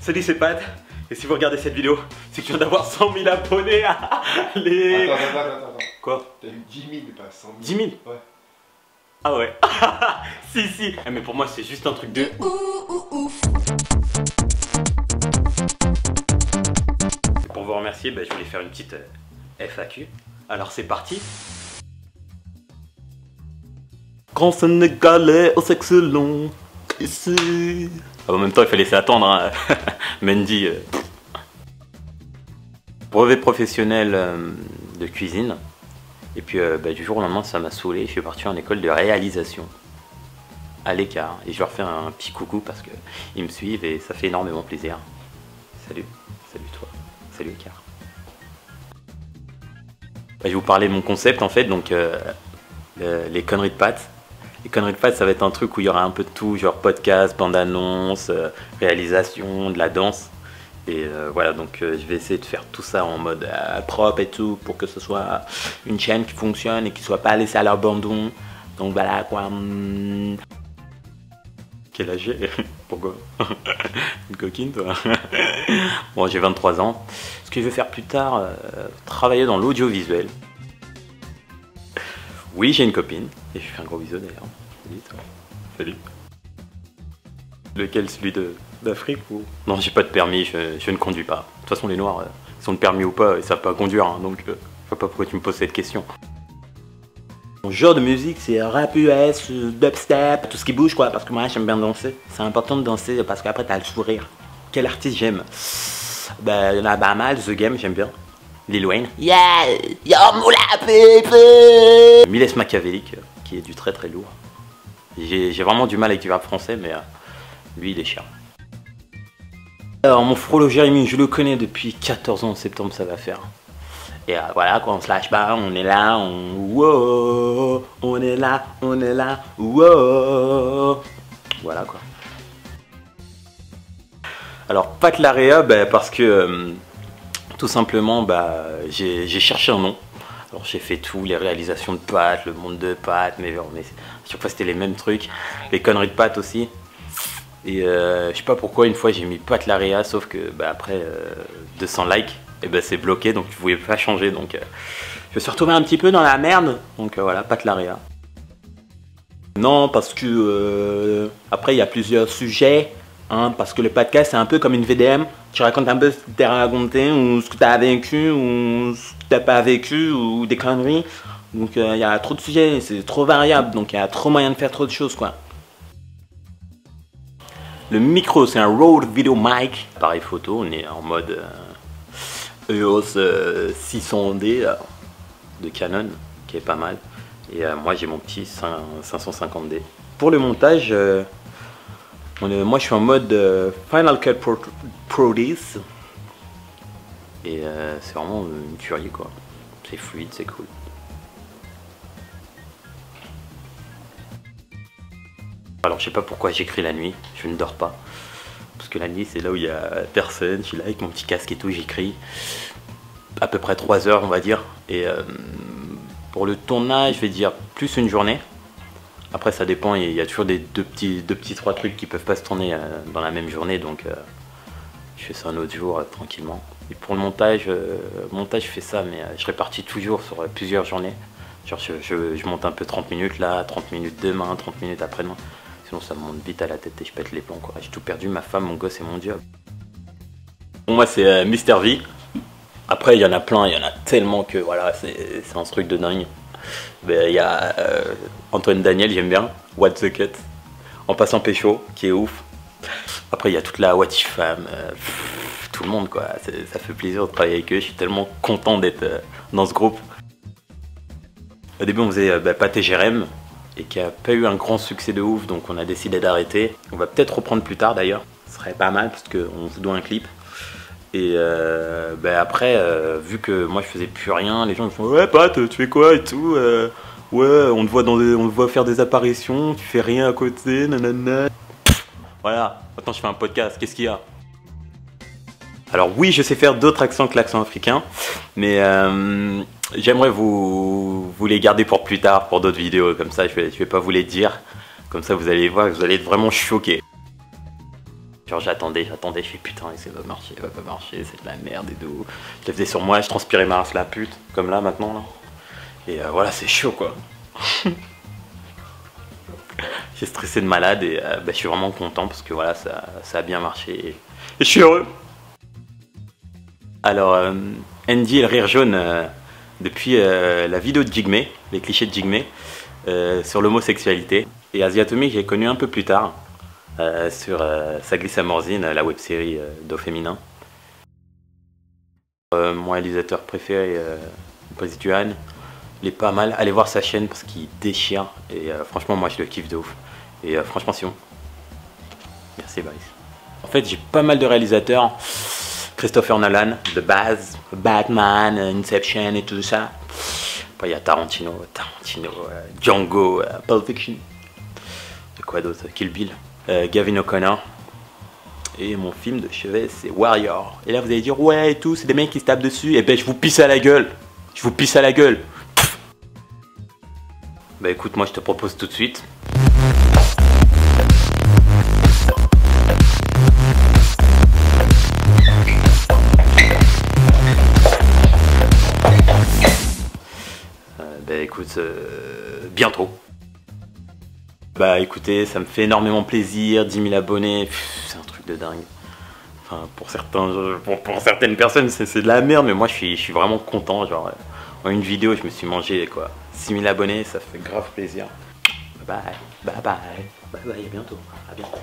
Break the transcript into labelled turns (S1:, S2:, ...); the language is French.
S1: Salut, c'est Pat. Et si vous regardez cette vidéo, c'est que je viens d'avoir 100 000 abonnés. Allez.
S2: Attends.
S1: Quoi?
S2: T'as eu 10 000, pas 100 000.
S1: 10 000?
S2: Ouais.
S1: Ah ouais. Si. Mais pour moi, c'est juste un truc de... Et pour vous remercier, je voulais faire une petite FAQ. Alors c'est parti. Grand Sénégalais au sexe long, ici. En même temps, il fallait laisser attendre, hein. Mendy. Brevet professionnel de cuisine. Et puis du jour au lendemain, ça m'a saoulé. Je suis parti en école de réalisation à l'écart. Et je leur fais un petit coucou parce qu'ils me suivent et ça fait énormément plaisir. Salut toi, salut écart. Je vais vous parler de mon concept en fait, donc les conneries de Pat. Les conneries de Pat, ça va être un truc où il y aura un peu de tout, genre podcast, bande-annonce, réalisation, de la danse. Et voilà, donc je vais essayer de faire tout ça en mode propre et tout, pour que ce soit une chaîne qui fonctionne et qui soit pas laissée à l'abandon. Donc voilà quoi. Quel âge j'ai? Pourquoi? Une coquine toi? Bon, j'ai 23 ans. Ce que je vais faire plus tard, travailler dans l'audiovisuel. Oui, j'ai une copine. Et je fais un gros bisou d'ailleurs. Salut toi. Salut. Lequel? Celui d'Afrique ou... Non, j'ai pas de permis, je ne conduis pas. De toute façon, les Noirs, ils ont le permis ou pas, ils savent pas conduire, hein, donc je vois pas pourquoi tu me poses cette question. Mon genre de musique, c'est rap US, dubstep, tout ce qui bouge quoi, parce que moi j'aime bien danser. C'est important de danser parce qu'après t'as le sourire. Quel artiste j'aime? Il y en a pas mal, The Game, j'aime bien. Lil Wayne. Yeah, yo moula pépé. Miles Machiavellic, qui est du très très lourd. J'ai vraiment du mal avec du rap français, mais lui il est cher. Alors mon frollo Jérémy, je le connais depuis 14 ans, en septembre ça va faire. Et voilà quoi, on se lâche pas, on est là, wow, on est là, wow. Voilà quoi. Alors Pat Larea, parce que tout simplement j'ai cherché un nom. Alors j'ai fait tout, les réalisations de Pat, le monde de Pat, mais à chaque fois c'était les mêmes trucs, les conneries de Pat aussi. Et je sais pas pourquoi, une fois j'ai mis Pat Larea, sauf que après 200 likes, et c'est bloqué, donc je pouvais pas changer. Donc je me suis retrouvé un petit peu dans la merde, donc voilà, Pat Larea. Non, parce que après il y a plusieurs sujets, hein, parce que le podcast c'est un peu comme une VDM. Tu racontes un peu ce que tu as raconté, ou ce que tu as vécu, ou ce que tu n'as pas vécu, ou des conneries. Donc il y a trop de sujets, c'est trop variable, donc il y a trop moyen de faire trop de choses quoi. Le micro, c'est un Rode Video Mic. Appareil photo, on est en mode EOS 600D de Canon, qui est pas mal. Et moi, j'ai mon petit 550D. Pour le montage, moi, je suis en mode Final Cut Pro 10. Et c'est vraiment une tuerie, quoi. C'est fluide, c'est cool. Alors je sais pas pourquoi j'écris la nuit, je ne dors pas. Parce que la nuit c'est là où il y a personne, je suis là avec mon petit casque et tout, j'écris. À peu près 3 heures on va dire. Et pour le tournage je vais dire plus une journée. Après ça dépend, il y a toujours des deux petits 3 trucs qui peuvent pas se tourner dans la même journée. Donc je fais ça un autre jour tranquillement. Et pour le montage, je fais ça mais je répartis toujours sur plusieurs journées. Genre je monte un peu 30 minutes là, 30 minutes demain, 30 minutes après-demain. Sinon ça me monte vite à la tête et je pète les plombs quoi. J'ai tout perdu, ma femme, mon gosse et mon job. Pour moi c'est Mr V. Après il y en a plein, il y en a tellement que voilà, c'est un truc de dingue. Il y a Antoine Daniel, j'aime bien. What the Cut. En passant pécho, qui est ouf. Après il y a toute la What If Fam. Tout le monde quoi. Ça fait plaisir de travailler avec eux. Je suis tellement content d'être dans ce groupe. Au début on faisait Pat et Jérém et qui a pas eu un grand succès de ouf, donc on a décidé d'arrêter. On va peut-être reprendre plus tard d'ailleurs, ce serait pas mal parce qu'on vous doit un clip. Et après, vu que moi je faisais plus rien, les gens me font ouais Pat, tu fais quoi et tout, ouais on te voit faire des apparitions, tu fais rien à côté, nanana. Voilà, maintenant je fais un podcast, qu'est-ce qu'il y a? Alors oui, je sais faire d'autres accents que l'accent africain, mais j'aimerais vous les garder pour plus tard, pour d'autres vidéos, comme ça je vais pas vous les dire, comme ça vous allez voir, vous allez être vraiment choqués. Genre j'attendais, je fais putain, ça va pas marcher, c'est de la merde et tout. Je le faisais sur moi, je transpirais ma race la pute, comme là maintenant là. Et voilà, c'est chaud quoi. J'ai stressé de malade et je suis vraiment content parce que voilà, ça a bien marché et je suis heureux. Alors, Andy et le rire jaune, depuis la vidéo de Jigme, les clichés de Jigme, sur l'homosexualité. Et Asiatomique, j'ai connu un peu plus tard, sur Saglis Amorzine, la web-série d'au féminin. Mon réalisateur préféré, Posituan, il est pas mal. Allez voir sa chaîne parce qu'il déchire. Et franchement, moi je le kiffe de ouf. Et franchement, Sion. Merci, Boris. En fait, j'ai pas mal de réalisateurs. Christopher Nolan, The Baz, Batman, Inception et tout ça. Après, il y a Tarantino, Django, Pulp Fiction. Et quoi d'autre? Kill Bill. Gavin O'Connor. Et mon film de chevet, c'est Warrior. Et là, vous allez dire, ouais, et tout, c'est des mecs qui se tapent dessus. Et ben, je vous pisse à la gueule. Je vous pisse à la gueule. Bah écoute, moi, je te propose tout de suite. Bah écoute, bientôt. Bah écoutez, ça me fait énormément plaisir, 10 000 abonnés, c'est un truc de dingue. Enfin, pour certaines personnes, c'est de la merde, mais moi je suis vraiment content. Genre, en une vidéo, je me suis mangé quoi, 6 000 abonnés, ça fait grave plaisir. Bye bye, bye bye, bye bye, à bientôt, à bientôt.